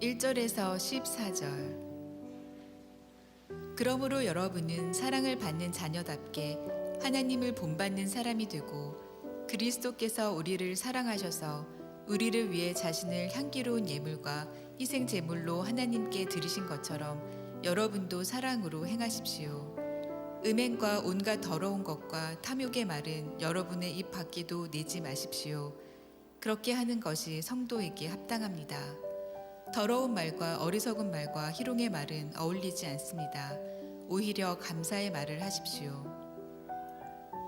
1절에서 14절. 그러므로 여러분은 사랑을 받는 자녀답게 하나님을 본받는 사람이 되고, 그리스도께서 우리를 사랑하셔서 우리를 위해 자신을 향기로운 예물과 희생 제물로 하나님께 드리신 것처럼 여러분도 사랑으로 행하십시오. 음행과 온갖 더러운 것과 탐욕의 말은 여러분의 입 밖에도 내지 마십시오. 그렇게 하는 것이 성도에게 합당합니다. 더러운 말과 어리석은 말과 희롱의 말은 어울리지 않습니다. 오히려 감사의 말을 하십시오.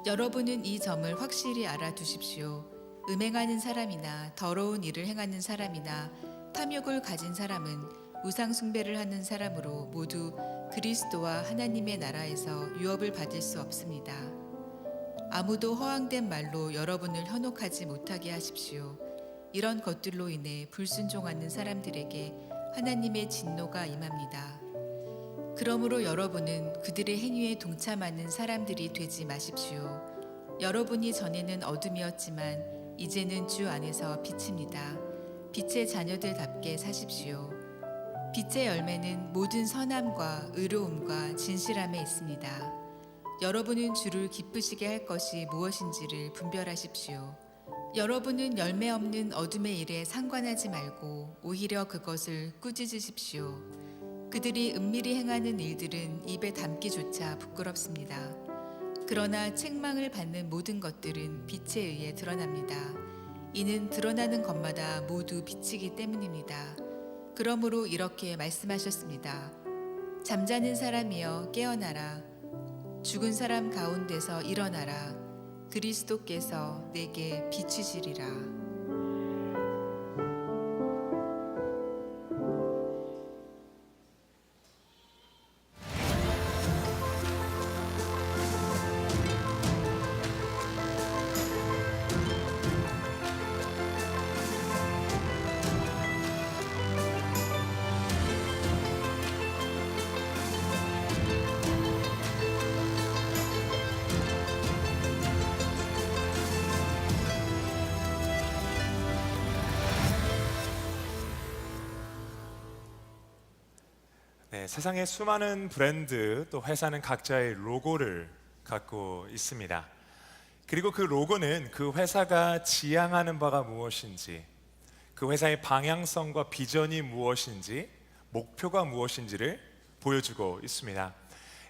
여러분은 이 점을 확실히 알아두십시오. 음행하는 사람이나 더러운 일을 행하는 사람이나 탐욕을 가진 사람은 우상 숭배를 하는 사람으로 모두 그리스도와 하나님의 나라에서 유업을 받을 수 없습니다. 아무도 허황된 말로 여러분을 현혹하지 못하게 하십시오. 이런 것들로 인해 불순종하는 사람들에게 하나님의 진노가 임합니다. 그러므로 여러분은 그들의 행위에 동참하는 사람들이 되지 마십시오. 여러분이 전에는 어둠이었지만 이제는 주 안에서 빛입니다. 빛의 자녀들답게 사십시오. 빛의 열매는 모든 선함과 의로움과 진실함에 있습니다. 여러분은 주를 기쁘시게 할 것이 무엇인지를 분별하십시오. 여러분은 열매 없는 어둠의 일에 상관하지 말고 오히려 그것을 꾸짖으십시오. 그들이 은밀히 행하는 일들은 입에 담기조차 부끄럽습니다. 그러나 책망을 받는 모든 것들은 빛에 의해 드러납니다. 이는 드러나는 것마다 모두 빛이기 때문입니다. 그러므로 이렇게 말씀하셨습니다. 잠자는 사람이여 깨어나라. 죽은 사람 가운데서 일어나라. 그리스도께서 내게 비추시리라. 네, 세상에 수많은 브랜드 또 회사는 각자의 로고를 갖고 있습니다. 그리고 그 로고는 그 회사가 지향하는 바가 무엇인지, 그 회사의 방향성과 비전이 무엇인지, 목표가 무엇인지를 보여주고 있습니다.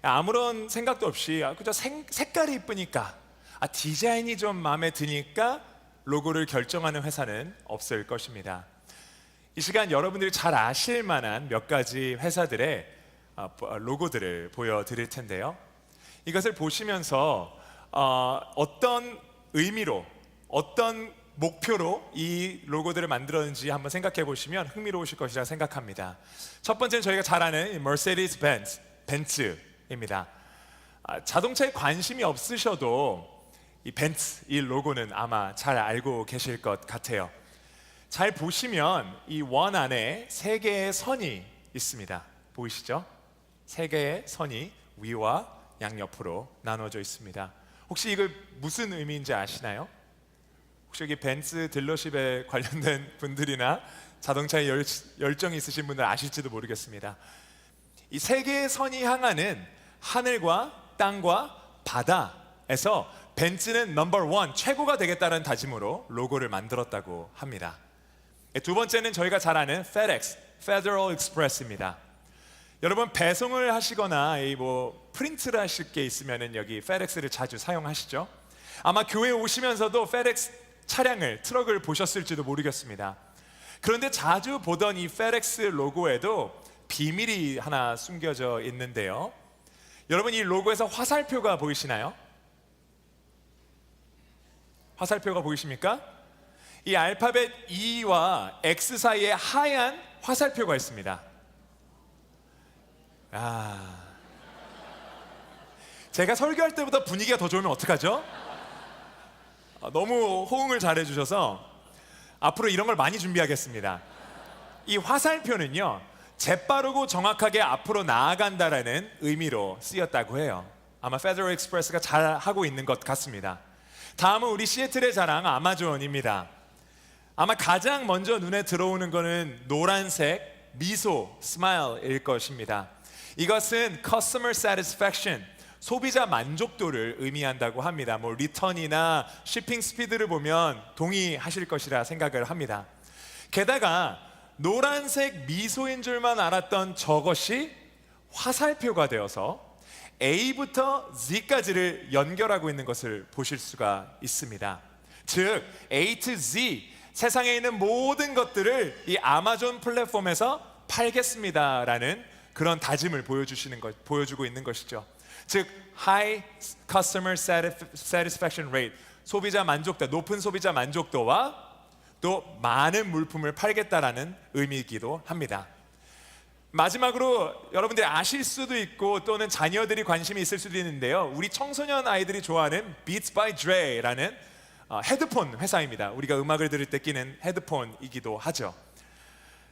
아무런 생각도 없이 그저 색깔이 이쁘니까, 디자인이 좀 마음에 드니까 로고를 결정하는 회사는 없을 것입니다. 이 시간 여러분들이 잘 아실 만한 몇 가지 회사들의 로고들을 보여드릴 텐데요. 이것을 보시면서 어떤 의미로, 어떤 목표로 이 로고들을 만들었는지 한번 생각해 보시면 흥미로우실 것이라 생각합니다. 첫 번째는 저희가 잘 아는 머세디스 벤츠입니다. 자동차에 관심이 없으셔도 이 벤츠, 이 로고는 아마 잘 알고 계실 것 같아요. 잘 보시면 이 원 안에 세 개의 선이 있습니다. 보이시죠? 세 개의 선이 위와 양옆으로 나눠져 있습니다. 혹시 이거 무슨 의미인지 아시나요? 혹시 여기 벤츠 딜러십에 관련된 분들이나 자동차에 열정이 있으신 분들 아실지도 모르겠습니다. 이 세 개의 선이 향하는 하늘과 땅과 바다에서 벤츠는 넘버 원, 최고가 되겠다는 다짐으로 로고를 만들었다고 합니다. 두 번째는 저희가 잘 아는 FedEx, Federal Express입니다. 여러분 배송을 하시거나 프린트를 하실 게 있으면 여기 FedEx를 자주 사용하시죠? 아마 교회에 오시면서도 FedEx 차량을, 트럭을 보셨을지도 모르겠습니다. 그런데 자주 보던 이 FedEx 로고에도 비밀이 하나 숨겨져 있는데요. 여러분 이 로고에서 화살표가 보이시나요? 화살표가 보이십니까? 이 알파벳 E와 X 사이에 하얀 화살표가 있습니다. 제가 설교할 때보다 분위기가 더 좋으면 어떡하죠? 너무 호응을 잘해 주셔서 앞으로 이런 걸 많이 준비하겠습니다. 이 화살표는요, 재빠르고 정확하게 앞으로 나아간다라는 의미로 쓰였다고 해요. 아마 페더럴 익스프레스가 잘 하고 있는 것 같습니다. 다음은 우리 시애틀의 자랑 아마존입니다. 아마 가장 먼저 눈에 들어오는 거는 노란색 미소, smile일 것입니다. 이것은 customer satisfaction, 소비자 만족도를 의미한다고 합니다. 뭐 리턴이나 shipping 스피드를 보면 동의하실 것이라 생각을 합니다. 게다가 노란색 미소인 줄만 알았던 저것이 화살표가 되어서 A부터 Z까지를 연결하고 있는 것을 보실 수가 있습니다. 즉 A to Z, 세상에 있는 모든 것들을 이 아마존 플랫폼에서 팔겠습니다라는 그런 다짐을 보여주고 있는 것이죠. 즉 High Customer Satisfaction Rate, 소비자 만족도, 높은 소비자 만족도와 또 많은 물품을 팔겠다라는 의미이기도 합니다. 마지막으로 여러분들이 아실 수도 있고 또는 자녀들이 관심이 있을 수도 있는데요, 우리 청소년 아이들이 좋아하는 Beats by Dre라는 헤드폰 회사입니다. 우리가 음악을 들을 때 끼는 헤드폰이기도 하죠.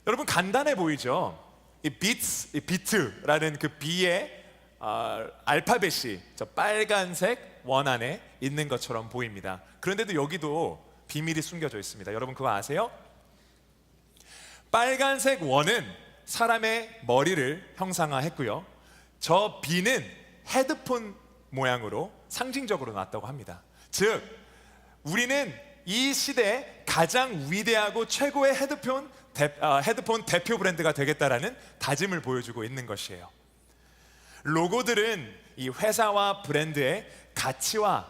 여러분 간단해 보이죠? 이 Beats, 이 비트라는 그 B의 알파벳이 저 빨간색 원 안에 있는 것처럼 보입니다. 그런데도 여기도 비밀이 숨겨져 있습니다. 여러분 그거 아세요? 빨간색 원은 사람의 머리를 형상화했고요, 저 B는 헤드폰 모양으로 상징적으로 놨다고 합니다. 즉 우리는 이 시대에 가장 위대하고 최고의 헤드폰 대표 브랜드가 되겠다라는 다짐을 보여주고 있는 것이에요. 로고들은 이 회사와 브랜드의 가치와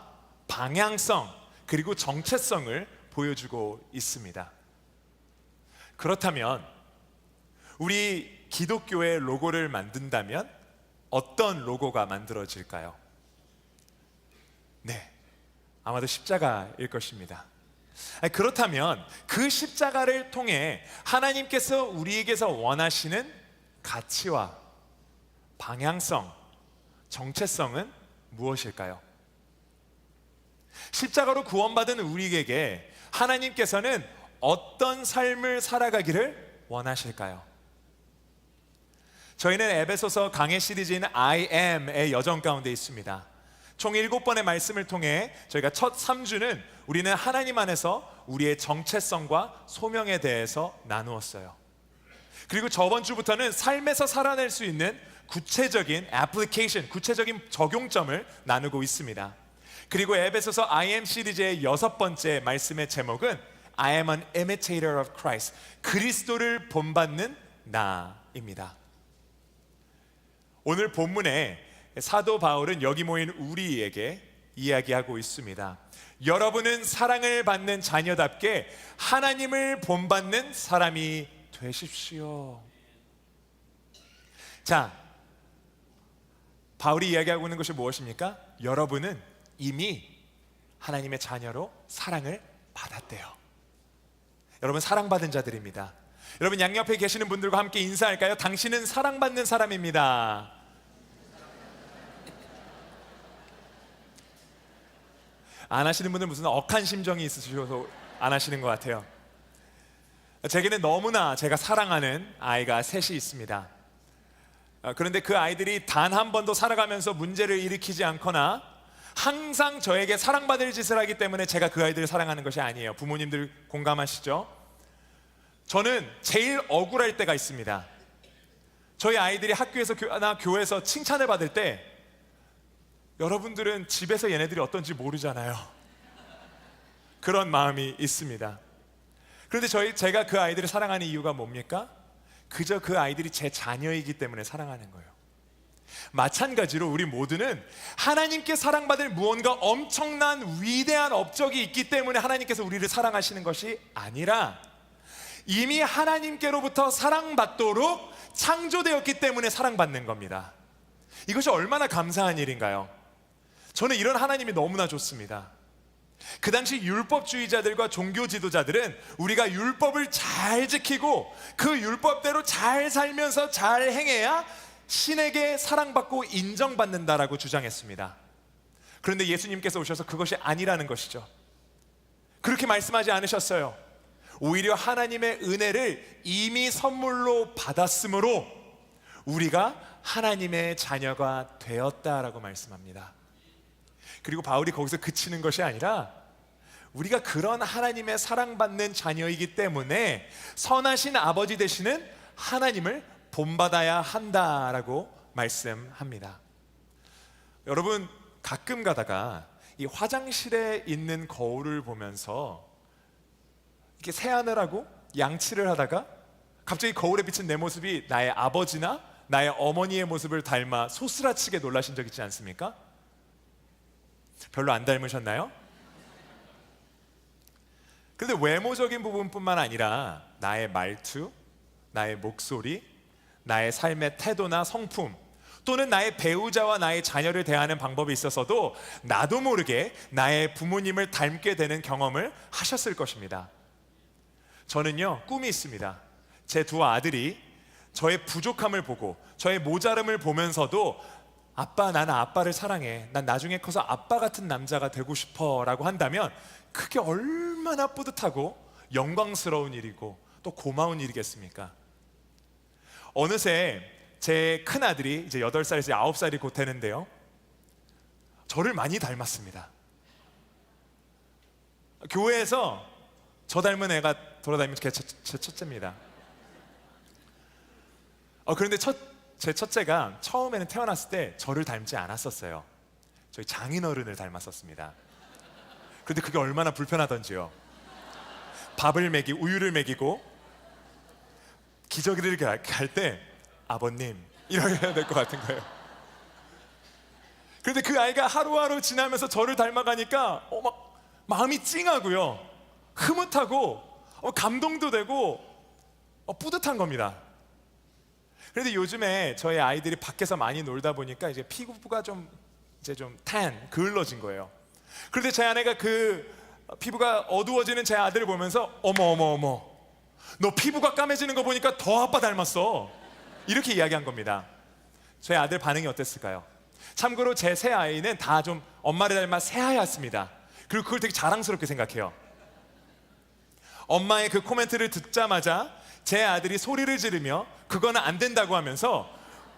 방향성 그리고 정체성을 보여주고 있습니다. 그렇다면 우리 기독교의 로고를 만든다면 어떤 로고가 만들어질까요? 네, 아마도 십자가일 것입니다. 그렇다면 그 십자가를 통해 하나님께서 우리에게서 원하시는 가치와 방향성, 정체성은 무엇일까요? 십자가로 구원받은 우리에게 하나님께서는 어떤 삶을 살아가기를 원하실까요? 저희는 에베소서 강해 시리즈인 I am의 여정 가운데 있습니다. 총 7번의 말씀을 통해 저희가 첫 3주는 우리는 하나님 안에서 우리의 정체성과 소명에 대해서 나누었어요. 그리고 저번 주부터는 삶에서 살아낼 수 있는 구체적인 애플리케이션, 구체적인 적용점을 나누고 있습니다. 그리고 에베소서 I am 시리즈의 6번째 말씀의 제목은 I am an imitator of Christ, 그리스도를 본받는 나입니다. 오늘 본문에 사도 바울은 여기 모인 우리에게 이야기하고 있습니다. 여러분은 사랑을 받는 자녀답게 하나님을 본받는 사람이 되십시오. 자, 바울이 이야기하고 있는 것이 무엇입니까? 여러분은 이미 하나님의 자녀로 사랑을 받았대요. 여러분 사랑받은 자들입니다. 여러분 양옆에 계시는 분들과 함께 인사할까요? 당신은 사랑받는 사람입니다. 안 하시는 분들 무슨 억한 심정이 있으셔서 안 하시는 것 같아요. 제게는 너무나 제가 사랑하는 아이가 셋이 있습니다. 그런데 그 아이들이 단 한 번도 살아가면서 문제를 일으키지 않거나 항상 저에게 사랑받을 짓을 하기 때문에 제가 그 아이들을 사랑하는 것이 아니에요. 부모님들 공감하시죠? 저는 제일 억울할 때가 있습니다. 저희 아이들이 학교에서나 교회에서 칭찬을 받을 때 여러분들은 집에서 얘네들이 어떤지 모르잖아요. 그런 마음이 있습니다. 그런데 제가 그 아이들을 사랑하는 이유가 뭡니까? 그저 그 아이들이 제 자녀이기 때문에 사랑하는 거예요. 마찬가지로 우리 모두는 하나님께 사랑받을 무언가 엄청난 위대한 업적이 있기 때문에 하나님께서 우리를 사랑하시는 것이 아니라 이미 하나님께로부터 사랑받도록 창조되었기 때문에 사랑받는 겁니다. 이것이 얼마나 감사한 일인가요? 저는 이런 하나님이 너무나 좋습니다. 그 당시 율법주의자들과 종교 지도자들은 우리가 율법을 잘 지키고 그 율법대로 잘 살면서 잘 행해야 신에게 사랑받고 인정받는다라고 주장했습니다. 그런데 예수님께서 오셔서 그것이 아니라는 것이죠. 그렇게 말씀하지 않으셨어요. 오히려 하나님의 은혜를 이미 선물로 받았으므로 우리가 하나님의 자녀가 되었다라고 말씀합니다. 그리고 바울이 거기서 그치는 것이 아니라 우리가 그런 하나님의 사랑받는 자녀이기 때문에 선하신 아버지 되시는 하나님을 본받아야 한다라고 말씀합니다. 여러분, 가끔 가다가 이 화장실에 있는 거울을 보면서 이렇게 세안을 하고 양치를 하다가 갑자기 거울에 비친 내 모습이 나의 아버지나 나의 어머니의 모습을 닮아 소스라치게 놀라신 적 있지 않습니까? 별로 안 닮으셨나요? 그런데 외모적인 부분뿐만 아니라 나의 말투, 나의 목소리, 나의 삶의 태도나 성품, 또는 나의 배우자와 나의 자녀를 대하는 방법에 있어서도 나도 모르게 나의 부모님을 닮게 되는 경험을 하셨을 것입니다. 저는요, 꿈이 있습니다. 제 두 아들이 저의 부족함을 보고 저의 모자름을 보면서도 아빠, 나는 아빠를 사랑해, 난 나중에 커서 아빠 같은 남자가 되고 싶어 라고 한다면 그게 얼마나 뿌듯하고 영광스러운 일이고 또 고마운 일이겠습니까? 어느새 제 큰아들이 이제 8살에서 9살이 곧 되는데요, 저를 많이 닮았습니다. 교회에서 저 닮은 애가 돌아다니면서 제 첫째입니다. 그런데 제 첫째가 처음에는 태어났을 때 저를 닮지 않았었어요. 저희 장인어른을 닮았었습니다. 그런데 그게 얼마나 불편하던지요. 밥을 우유를 먹이고 기저귀를 갈 때 아버님 이렇게 해야 될 것 같은 거예요. 그런데 그 아이가 하루하루 지나면서 저를 닮아가니까 막 마음이 찡하고요, 흐뭇하고 감동도 되고 뿌듯한 겁니다. 그런데 요즘에 저희 아이들이 밖에서 많이 놀다 보니까 이제 피부가 좀 그을러진 거예요. 그런데 제 아내가 그 피부가 어두워지는 제 아들을 보면서 어머 너 피부가 까매지는 거 보니까 더 아빠 닮았어, 이렇게 이야기한 겁니다. 저희 아들 반응이 어땠을까요? 참고로 제 세 아이는 다 좀 엄마를 닮아 새하얗습니다. 그리고 그걸 되게 자랑스럽게 생각해요. 엄마의 그 코멘트를 듣자마자 제 아들이 소리를 지르며 그거는 안 된다고 하면서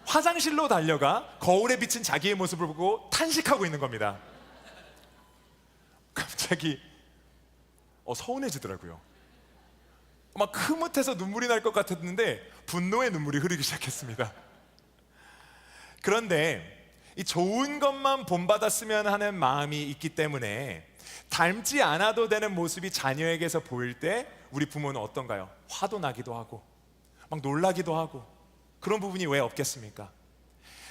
화장실로 달려가 거울에 비친 자기의 모습을 보고 탄식하고 있는 겁니다. 갑자기 서운해지더라고요. 막 흐뭇해서 눈물이 날 것 같았는데 분노의 눈물이 흐르기 시작했습니다. 그런데 이 좋은 것만 본받았으면 하는 마음이 있기 때문에 닮지 않아도 되는 모습이 자녀에게서 보일 때 우리 부모는 어떤가요? 화도 나기도 하고 막 놀라기도 하고, 그런 부분이 왜 없겠습니까?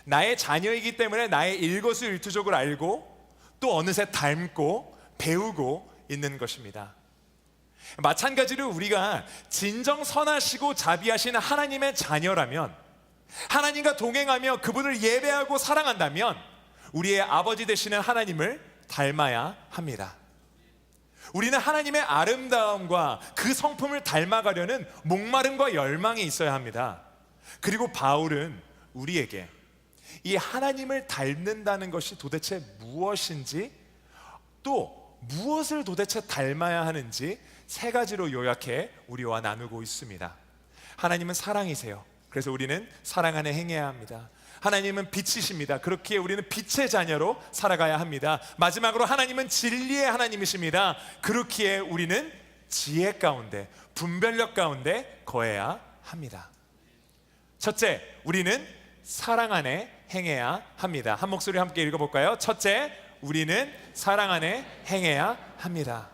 나의 자녀이기 때문에 나의 일거수일투족을 알고 또 어느새 닮고 배우고 있는 것입니다. 마찬가지로 우리가 진정 선하시고 자비하신 하나님의 자녀라면, 하나님과 동행하며 그분을 예배하고 사랑한다면 우리의 아버지 되시는 하나님을 닮아야 합니다. 우리는 하나님의 아름다움과 그 성품을 닮아가려는 목마름과 열망이 있어야 합니다. 그리고 바울은 우리에게 이 하나님을 닮는다는 것이 도대체 무엇인지, 또 무엇을 도대체 닮아야 하는지 3가지로 요약해 우리와 나누고 있습니다. 하나님은 사랑이세요. 그래서 우리는 사랑 안에 행해야 합니다. 하나님은 빛이십니다. 그렇기에 우리는 빛의 자녀로 살아가야 합니다. 마지막으로 하나님은 진리의 하나님이십니다. 그렇기에 우리는 지혜 가운데, 분별력 가운데 거해야 합니다. 첫째, 우리는 사랑 안에 행해야 합니다. 한 목소리 함께 읽어볼까요? 첫째, 우리는 사랑 안에 행해야 합니다.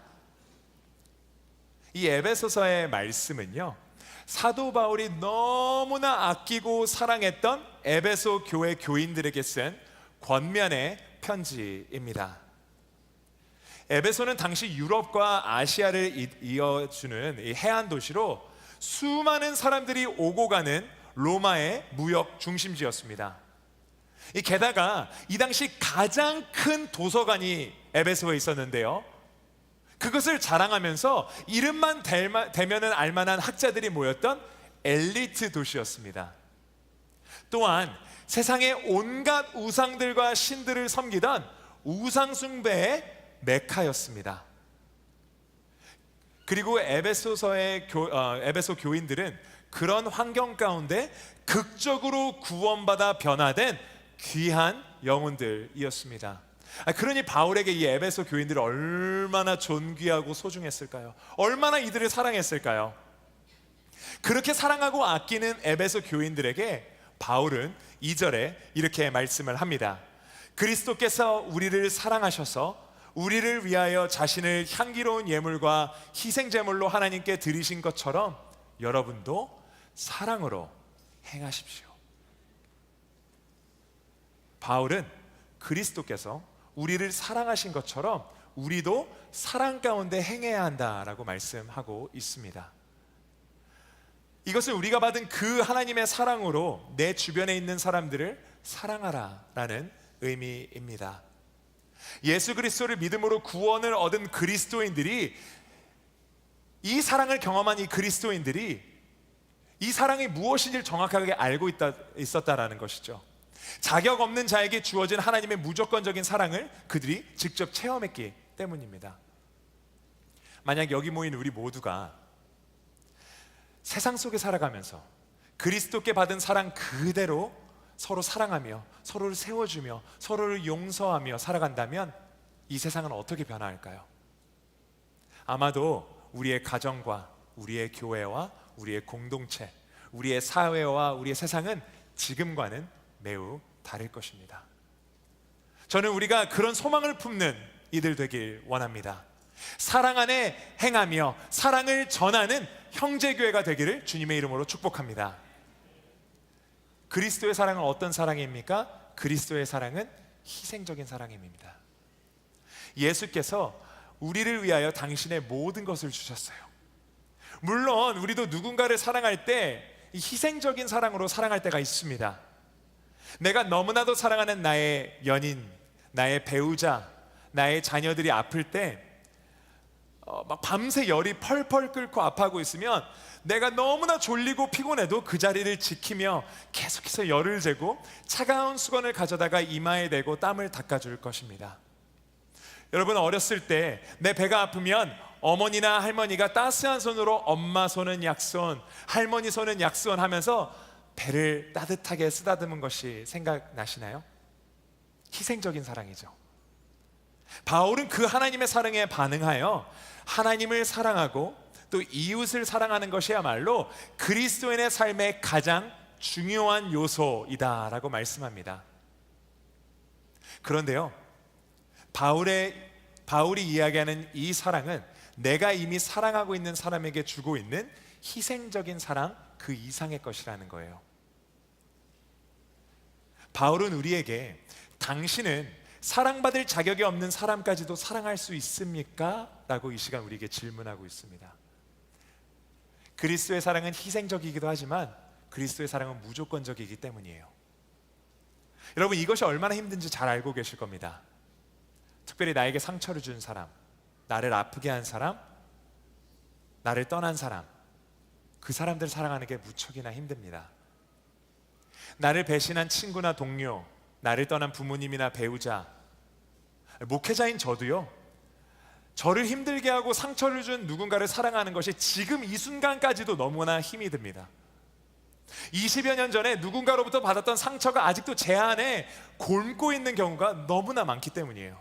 이 에베소서의 말씀은요, 사도 바울이 너무나 아끼고 사랑했던 에베소 교회 교인들에게 쓴 권면의 편지입니다. 에베소는 당시 유럽과 아시아를 이어주는 이 해안 도시로 수많은 사람들이 오고 가는 로마의 무역 중심지였습니다. 게다가 이 당시 가장 큰 도서관이 에베소에 있었는데요, 그것을 자랑하면서 이름만 대면은 알만한 학자들이 모였던 엘리트 도시였습니다. 또한 세상의 온갖 우상들과 신들을 섬기던 우상숭배의 메카였습니다. 그리고 에베소 교인들은 그런 환경 가운데 극적으로 구원받아 변화된 귀한 영혼들이었습니다. 그러니 바울에게 이 에베소 교인들이 얼마나 존귀하고 소중했을까요? 얼마나 이들을 사랑했을까요? 그렇게 사랑하고 아끼는 에베소 교인들에게 바울은 2절에 이렇게 말씀을 합니다. 그리스도께서 우리를 사랑하셔서 우리를 위하여 자신을 향기로운 예물과 희생제물로 하나님께 드리신 것처럼 여러분도 사랑으로 행하십시오. 바울은 그리스도께서 우리를 사랑하신 것처럼 우리도 사랑 가운데 행해야 한다라고 말씀하고 있습니다. 이것을 우리가 받은 그 하나님의 사랑으로 내 주변에 있는 사람들을 사랑하라라는 의미입니다. 예수 그리스도를 믿음으로 구원을 얻은 그리스도인들이, 이 사랑을 경험한 이 그리스도인들이 이 사랑이 무엇인지를 정확하게 알고 있었다라는 것이죠. 자격 없는 자에게 주어진 하나님의 무조건적인 사랑을 그들이 직접 체험했기 때문입니다. 만약 여기 모인 우리 모두가 세상 속에 살아가면서 그리스도께 받은 사랑 그대로 서로 사랑하며 서로를 세워주며 서로를 용서하며 살아간다면 이 세상은 어떻게 변화할까요? 아마도 우리의 가정과 우리의 교회와 우리의 공동체, 우리의 사회와 우리의 세상은 지금과는 매우 다를 것입니다. 저는 우리가 그런 소망을 품는 이들 되길 원합니다. 사랑 안에 행하며 사랑을 전하는 형제교회가 되기를 주님의 이름으로 축복합니다. 그리스도의 사랑은 어떤 사랑입니까? 그리스도의 사랑은 희생적인 사랑입니다. 예수께서 우리를 위하여 당신의 모든 것을 주셨어요. 물론 우리도 누군가를 사랑할 때 희생적인 사랑으로 사랑할 때가 있습니다. 내가 너무나도 사랑하는 나의 연인, 나의 배우자, 나의 자녀들이 아플 때 막 밤새 열이 펄펄 끓고 아파하고 있으면 내가 너무나 졸리고 피곤해도 그 자리를 지키며 계속해서 열을 재고 차가운 수건을 가져다가 이마에 대고 땀을 닦아줄 것입니다. 여러분, 어렸을 때 내 배가 아프면 어머니나 할머니가 따스한 손으로 엄마 손은 약손, 할머니 손은 약손 하면서 배를 따뜻하게 쓰다듬은 것이 생각나시나요? 희생적인 사랑이죠. 바울은 그 하나님의 사랑에 반응하여 하나님을 사랑하고 또 이웃을 사랑하는 것이야말로 그리스도인의 삶의 가장 중요한 요소이다라고 말씀합니다. 그런데요, 바울이 이야기하는 이 사랑은 내가 이미 사랑하고 있는 사람에게 주고 있는 희생적인 사랑 그 이상의 것이라는 거예요. 바울은 우리에게 당신은 사랑받을 자격이 없는 사람까지도 사랑할 수 있습니까? 라고 이 시간 우리에게 질문하고 있습니다. 그리스도의 사랑은 희생적이기도 하지만 그리스도의 사랑은 무조건적이기 때문이에요. 여러분, 이것이 얼마나 힘든지 잘 알고 계실 겁니다. 특별히 나에게 상처를 준 사람, 나를 아프게 한 사람, 나를 떠난 사람, 그 사람들을 사랑하는 게 무척이나 힘듭니다. 나를 배신한 친구나 동료, 나를 떠난 부모님이나 배우자, 목회자인 저도요, 저를 힘들게 하고 상처를 준 누군가를 사랑하는 것이 지금 이 순간까지도 너무나 힘이 듭니다. 20여 년 전에 누군가로부터 받았던 상처가 아직도 제 안에 곪고 있는 경우가 너무나 많기 때문이에요.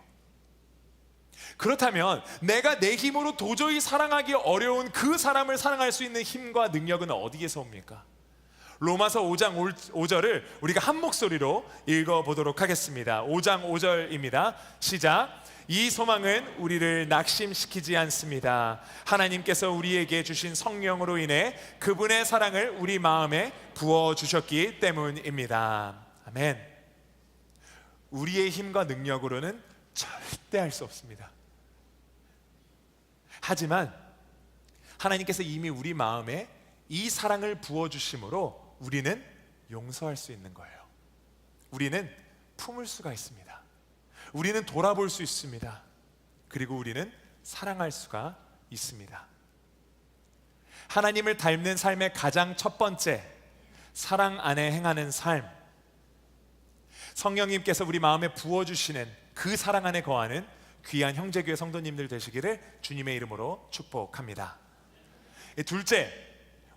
그렇다면 내가 내 힘으로 도저히 사랑하기 어려운 그 사람을 사랑할 수 있는 힘과 능력은 어디에서 옵니까? 로마서 5장 5절을 우리가 한 목소리로 읽어보도록 하겠습니다. 5장 5절입니다. 시작. 이 소망은 우리를 낙심시키지 않습니다. 하나님께서 우리에게 주신 성령으로 인해 그분의 사랑을 우리 마음에 부어주셨기 때문입니다. 아멘. 우리의 힘과 능력으로는 절대 할 수 없습니다. 하지만 하나님께서 이미 우리 마음에 이 사랑을 부어주심으로 우리는 용서할 수 있는 거예요. 우리는 품을 수가 있습니다. 우리는 돌아볼 수 있습니다. 그리고 우리는 사랑할 수가 있습니다. 하나님을 닮는 삶의 가장 첫 번째, 사랑 안에 행하는 삶. 성령님께서 우리 마음에 부어주시는 그 사랑 안에 거하는 귀한 형제교회 성도님들 되시기를 주님의 이름으로 축복합니다. 둘째,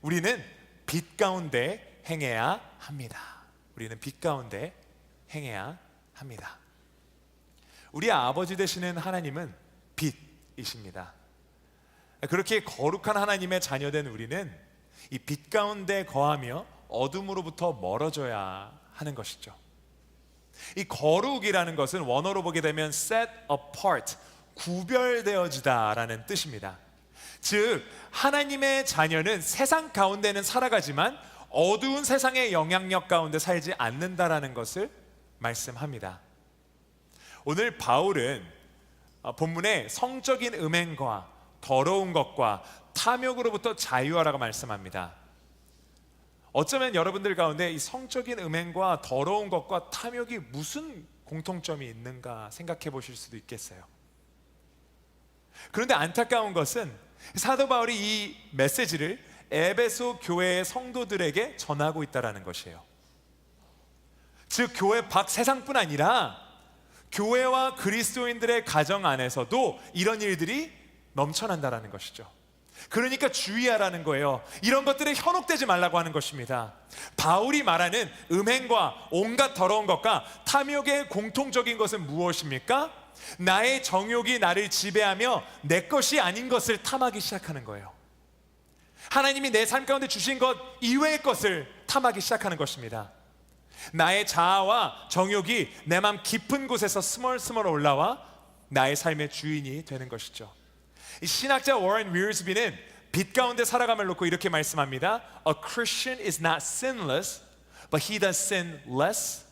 우리는 빛 가운데 행해야 합니다. 우리는 빛 가운데 행해야 합니다. 우리 아버지 되시는 하나님은 빛이십니다. 그렇게 거룩한 하나님의 자녀된 우리는 이 빛 가운데 거하며 어둠으로부터 멀어져야 하는 것이죠. 이 거룩이라는 것은 원어로 보게 되면 set apart, 구별되어지다라는 뜻입니다. 즉 하나님의 자녀는 세상 가운데는 살아가지만 어두운 세상의 영향력 가운데 살지 않는다라는 것을 말씀합니다. 오늘 바울은 본문에 성적인 음행과 더러운 것과 탐욕으로부터 자유하라고 말씀합니다. 어쩌면 여러분들 가운데 이 성적인 음행과 더러운 것과 탐욕이 무슨 공통점이 있는가 생각해 보실 수도 있겠어요. 그런데 안타까운 것은 사도 바울이 이 메시지를 에베소 교회의 성도들에게 전하고 있다는 것이에요. 즉 교회 밖 세상뿐 아니라 교회와 그리스도인들의 가정 안에서도 이런 일들이 넘쳐난다는 것이죠. 그러니까 주의하라는 거예요. 이런 것들에 현혹되지 말라고 하는 것입니다. 바울이 말하는 음행과 온갖 더러운 것과 탐욕의 공통적인 것은 무엇입니까? 나의 정욕이 나를 지배하며 내 것이 아닌 것을 탐하기 시작하는 거예요. 하나님이 내 삶 가운데 주신 것 이외의 것을 탐하기 시작하는 것입니다. 나의 자아와 정욕이 내 마음 깊은 곳에서 스멀스멀 올라와 나의 삶의 주인이 되는 것이죠. 이 신학자 워런 위어스비는 빛 가운데 살아감을 놓고 이렇게 말씀합니다. A Christian is not sinless, but he does sin less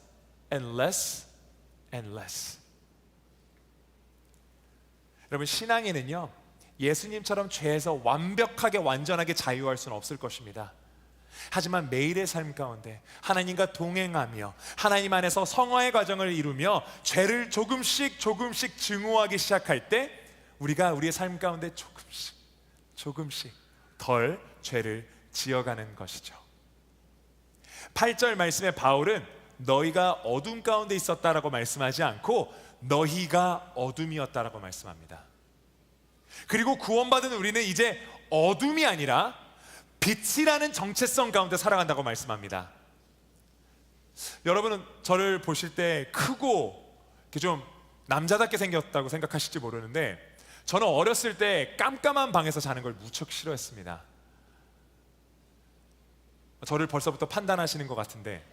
and less and less. 여러분, 신앙인은요 예수님처럼 죄에서 완벽하게 완전하게 자유할 수는 없을 것입니다. 하지만 매일의 삶 가운데 하나님과 동행하며 하나님 안에서 성화의 과정을 이루며 죄를 조금씩 증오하기 시작할 때 우리가 우리의 삶 가운데 조금씩 덜 죄를 지어가는 것이죠. 8절 말씀에 바울은 너희가 어둠 가운데 있었다라고 말씀하지 않고 너희가 어둠이었다라고 말씀합니다. 그리고 구원받은 우리는 이제 어둠이 아니라 빛이라는 정체성 가운데 살아간다고 말씀합니다. 여러분은 저를 보실 때 크고 좀 남자답게 생겼다고 생각하실지 모르는데 저는 어렸을 때 깜깜한 방에서 자는 걸 무척 싫어했습니다. 저를 벌써부터 판단하시는 것 같은데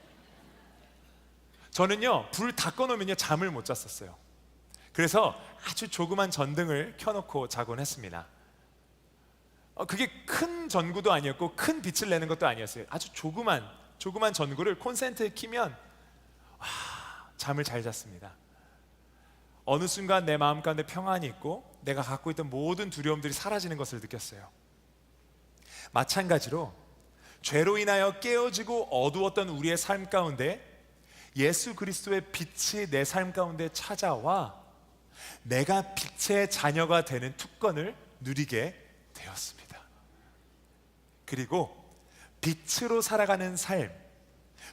저는요 불 다 꺼놓으면요 잠을 못 잤었어요. 그래서 아주 조그만 전등을 켜놓고 자곤 했습니다. 그게 큰 전구도 아니었고 큰 빛을 내는 것도 아니었어요. 아주 조그만 전구를 콘센트에 키면 잠을 잘 잤습니다. 어느 순간 내 마음 가운데 평안이 있고 내가 갖고 있던 모든 두려움들이 사라지는 것을 느꼈어요. 마찬가지로 죄로 인하여 깨어지고 어두웠던 우리의 삶 가운데 예수 그리스도의 빛이 내 삶 가운데 찾아와 내가 빛의 자녀가 되는 특권을 누리게 되었습니다. 그리고 빛으로 살아가는 삶,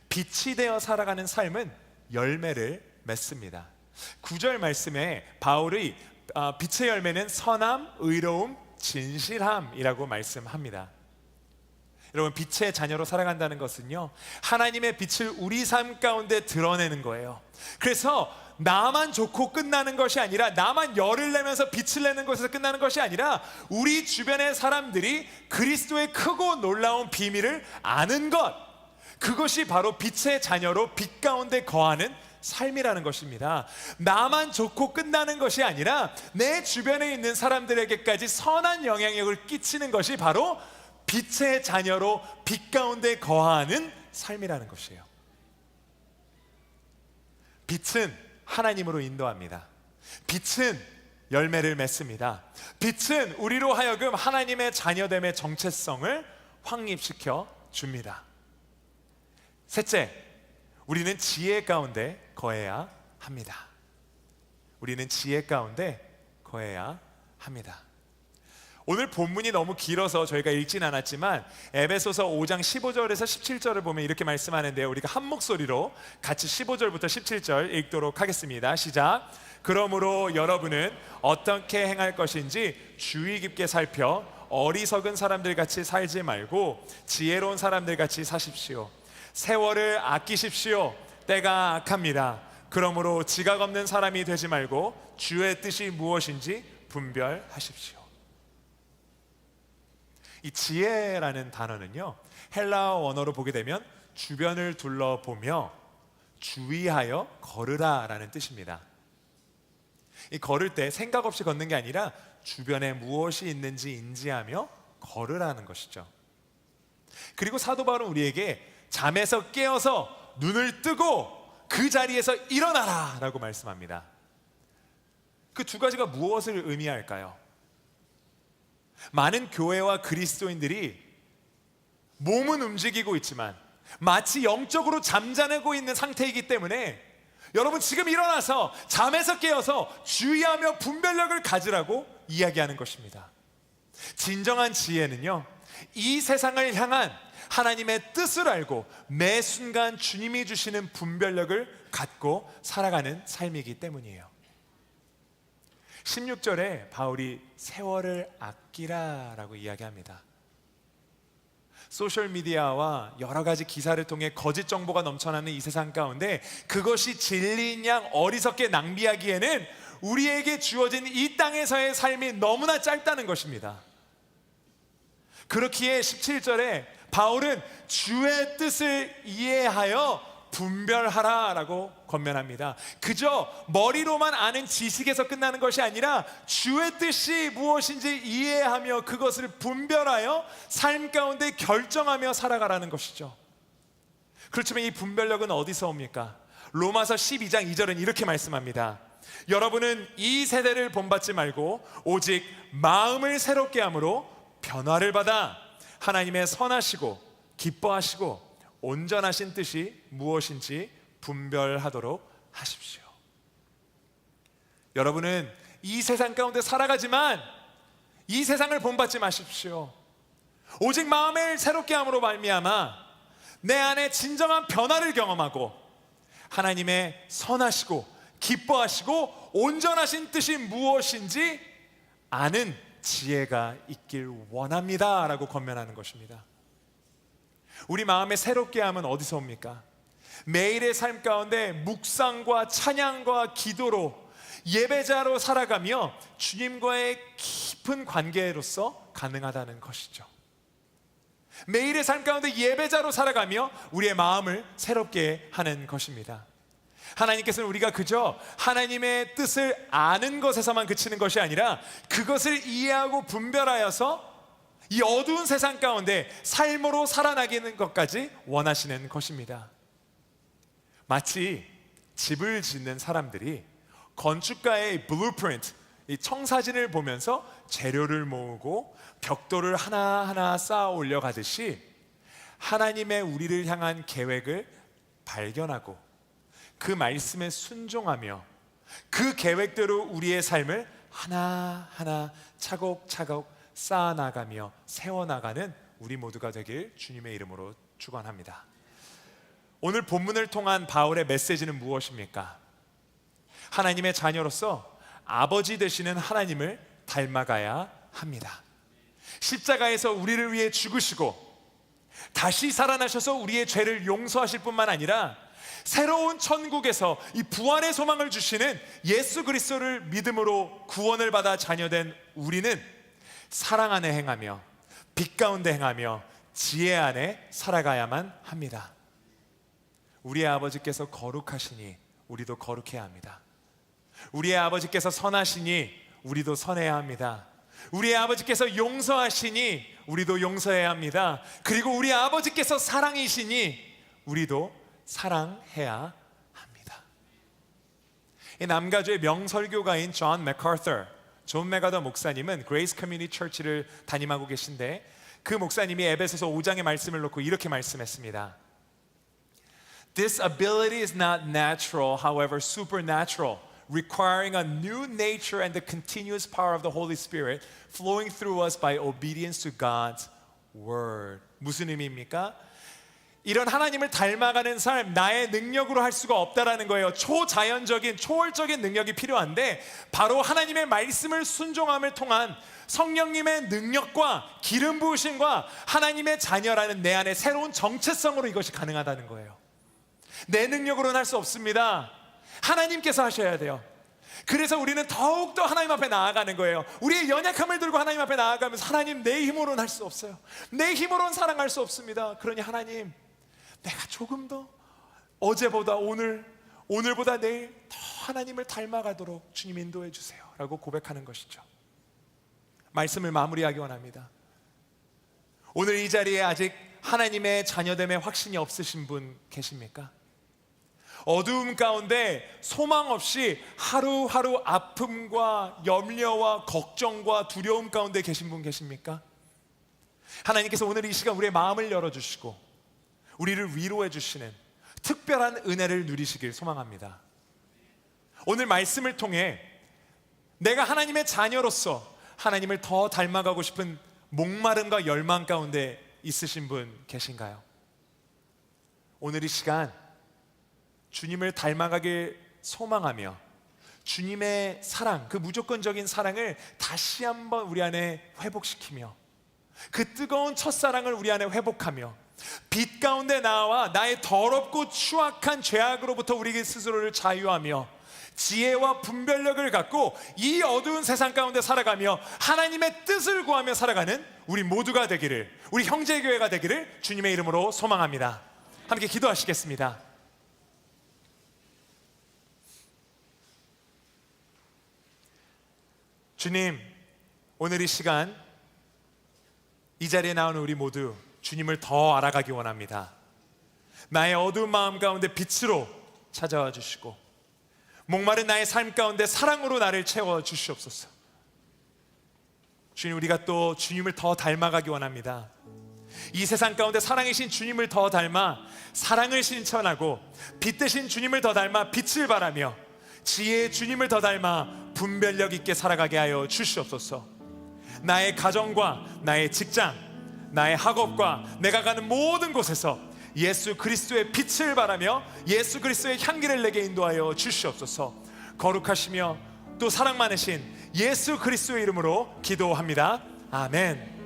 빛이 되어 살아가는 삶은 열매를 맺습니다. 9절 말씀에 바울의 빛의 열매는 선함, 의로움, 진실함이라고 말씀합니다. 여러분, 빛의 자녀로 살아간다는 것은요 하나님의 빛을 우리 삶 가운데 드러내는 거예요. 그래서 나만 좋고 끝나는 것이 아니라, 나만 열을 내면서 빛을 내는 것에서 끝나는 것이 아니라 우리 주변의 사람들이 그리스도의 크고 놀라운 비밀을 아는 것, 그것이 바로 빛의 자녀로 빛 가운데 거하는 삶이라는 것입니다. 나만 좋고 끝나는 것이 아니라 내 주변에 있는 사람들에게까지 선한 영향력을 끼치는 것이 바로 빛의 자녀로 빛 가운데 거하는 삶이라는 것이에요. 빛은 하나님으로 인도합니다. 빛은 열매를 맺습니다. 빛은 우리로 하여금 하나님의 자녀됨의 정체성을 확립시켜 줍니다. 셋째, 우리는 지혜 가운데 거해야 합니다. 우리는 지혜 가운데 거해야 합니다. 오늘 본문이 너무 길어서 저희가 읽진 않았지만 에베소서 5장 15절에서 17절을 보면 이렇게 말씀하는데요, 우리가 한 목소리로 같이 15절부터 17절 읽도록 하겠습니다. 시작. 그러므로 여러분은 어떻게 행할 것인지 주의 깊게 살펴 어리석은 사람들 같이 살지 말고 지혜로운 사람들 같이 사십시오. 세월을 아끼십시오. 때가 악합니다. 그러므로 지각 없는 사람이 되지 말고 주의 뜻이 무엇인지 분별하십시오. 이 지혜라는 단어는요, 헬라어 원어로 보게 되면 주변을 둘러보며 주의하여 걸으라라는 뜻입니다. 이 걸을 때 생각 없이 걷는 게 아니라 주변에 무엇이 있는지 인지하며 걸으라는 것이죠. 그리고 사도 바울은 우리에게 잠에서 깨어서 눈을 뜨고 그 자리에서 일어나라 라고 말씀합니다. 그 두 가지가 무엇을 의미할까요? 많은 교회와 그리스도인들이 몸은 움직이고 있지만 마치 영적으로 잠자고 있는 상태이기 때문에 여러분 지금 일어나서 잠에서 깨어서 주의하며 분별력을 가지라고 이야기하는 것입니다. 진정한 지혜는요, 이 세상을 향한 하나님의 뜻을 알고 매 순간 주님이 주시는 분별력을 갖고 살아가는 삶이기 때문이에요. 16절에 바울이 세월을 아끼라라고 이야기합니다. 소셜미디어와 여러 가지 기사를 통해 거짓 정보가 넘쳐나는 이 세상 가운데 그것이 진리인 양 어리석게 낭비하기에는 우리에게 주어진 이 땅에서의 삶이 너무나 짧다는 것입니다. 그렇기에 17절에 바울은 주의 뜻을 이해하여 분별하라 라고 권면합니다. 그저 머리로만 아는 지식에서 끝나는 것이 아니라 주의 뜻이 무엇인지 이해하며 그것을 분별하여 삶 가운데 결정하며 살아가라는 것이죠. 그렇지만 이 분별력은 어디서 옵니까? 로마서 12장 2절은 이렇게 말씀합니다. 여러분은 이 세대를 본받지 말고 오직 마음을 새롭게 함으로 변화를 받아 하나님의 선하시고 기뻐하시고 온전하신 뜻이 무엇인지 분별하도록 하십시오. 여러분은 이 세상 가운데 살아가지만 이 세상을 본받지 마십시오. 오직 마음을 새롭게 함으로 말미암아 내 안에 진정한 변화를 경험하고 하나님의 선하시고 기뻐하시고 온전하신 뜻이 무엇인지 아는 지혜가 있길 원합니다 라고 권면하는 것입니다. 우리 마음에 새롭게 함은 어디서 옵니까? 매일의 삶 가운데 묵상과 찬양과 기도로 예배자로 살아가며 주님과의 깊은 관계로서 가능하다는 것이죠. 매일의 삶 가운데 예배자로 살아가며 우리의 마음을 새롭게 하는 것입니다. 하나님께서는 우리가 그저 하나님의 뜻을 아는 것에서만 그치는 것이 아니라 그것을 이해하고 분별하여서 이 어두운 세상 가운데 삶으로 살아나기는 것까지 원하시는 것입니다. 마치 집을 짓는 사람들이 건축가의 블루프린트, 이 청사진을 보면서 재료를 모으고 벽돌을 하나하나 쌓아 올려가듯이 하나님의 우리를 향한 계획을 발견하고 그 말씀에 순종하며 그 계획대로 우리의 삶을 하나하나 차곡차곡 쌓아나가며 세워나가는 우리 모두가 되길 주님의 이름으로 축원합니다. 오늘 본문을 통한 바울의 메시지는 무엇입니까? 하나님의 자녀로서 아버지 되시는 하나님을 닮아가야 합니다. 십자가에서 우리를 위해 죽으시고 다시 살아나셔서 우리의 죄를 용서하실 뿐만 아니라 새로운 천국에서 이 부활의 소망을 주시는 예수 그리스도를 믿음으로 구원을 받아 자녀된 우리는 사랑 안에 행하며 빛 가운데 행하며 지혜 안에 살아가야만 합니다. 우리의 아버지께서 거룩하시니 우리도 거룩해야 합니다. 우리의 아버지께서 선하시니 우리도 선해야 합니다. 우리의 아버지께서 용서하시니 우리도 용서해야 합니다. 그리고 우리 아버지께서 사랑이시니 우리도 사랑해야 합니다. 이 남가주의 명설교가인 존 맥아더 목사님은 그레이스 커뮤니티 처치를 담임하고 계신데 그 목사님이 에베소서 5장의 말씀을 놓고 이렇게 말씀했습니다. This ability is not natural, however supernatural, requiring a new nature and the continuous power of the Holy Spirit flowing through us by obedience to God's word. 무슨 의미입니까? 이런 하나님을 닮아가는 삶, 나의 능력으로 할 수가 없다라는 거예요. 초자연적인, 초월적인 능력이 필요한데 바로 하나님의 말씀을 순종함을 통한 성령님의 능력과 기름 부으심과 하나님의 자녀라는 내 안에 새로운 정체성으로 이것이 가능하다는 거예요. 내 능력으로는 할 수 없습니다. 하나님께서 하셔야 돼요. 그래서 우리는 더욱더 하나님 앞에 나아가는 거예요. 우리의 연약함을 들고 하나님 앞에 나아가면서 하나님, 내 힘으로는 할 수 없어요. 내 힘으로는 사랑할 수 없습니다. 그러니 하나님, 내가 조금 더 어제보다 오늘보다 내일 더 하나님을 닮아가도록 주님 인도해 주세요 라고 고백하는 것이죠. 말씀을 마무리하기 원합니다. 오늘 이 자리에 아직 하나님의 자녀됨에 확신이 없으신 분 계십니까? 어두움 가운데 소망 없이 하루하루 아픔과 염려와 걱정과 두려움 가운데 계신 분 계십니까? 하나님께서 오늘 이 시간 우리의 마음을 열어주시고 우리를 위로해 주시는 특별한 은혜를 누리시길 소망합니다. 오늘 말씀을 통해 내가 하나님의 자녀로서 하나님을 더 닮아가고 싶은 목마름과 열망 가운데 있으신 분 계신가요? 오늘 이 시간 주님을 닮아가길 소망하며 주님의 사랑, 그 무조건적인 사랑을 다시 한번 우리 안에 회복시키며 그 뜨거운 첫사랑을 우리 안에 회복하며 빛 가운데 나와 나의 더럽고 추악한 죄악으로부터 우리 스스로를 자유하며 지혜와 분별력을 갖고 이 어두운 세상 가운데 살아가며 하나님의 뜻을 구하며 살아가는 우리 모두가 되기를, 우리 형제교회가 되기를 주님의 이름으로 소망합니다. 함께 기도하시겠습니다. 주님, 오늘 이 시간 이 자리에 나오는 우리 모두 주님을 더 알아가기 원합니다. 나의 어두운 마음 가운데 빛으로 찾아와 주시고 목마른 나의 삶 가운데 사랑으로 나를 채워 주시옵소서. 주님, 우리가 또 주님을 더 닮아가기 원합니다. 이 세상 가운데 사랑이신 주님을 더 닮아 사랑을 실천하고 빛 대신 주님을 더 닮아 빛을 발하며 지혜의 주님을 더 닮아 분별력 있게 살아가게 하여 주시옵소서. 나의 가정과 나의 직장, 나의 학업과 내가 가는 모든 곳에서 예수 그리스도의 빛을 발하며 예수 그리스도의 향기를 내게 인도하여 주시옵소서. 거룩하시며 또 사랑 많으신 예수 그리스도의 이름으로 기도합니다. 아멘.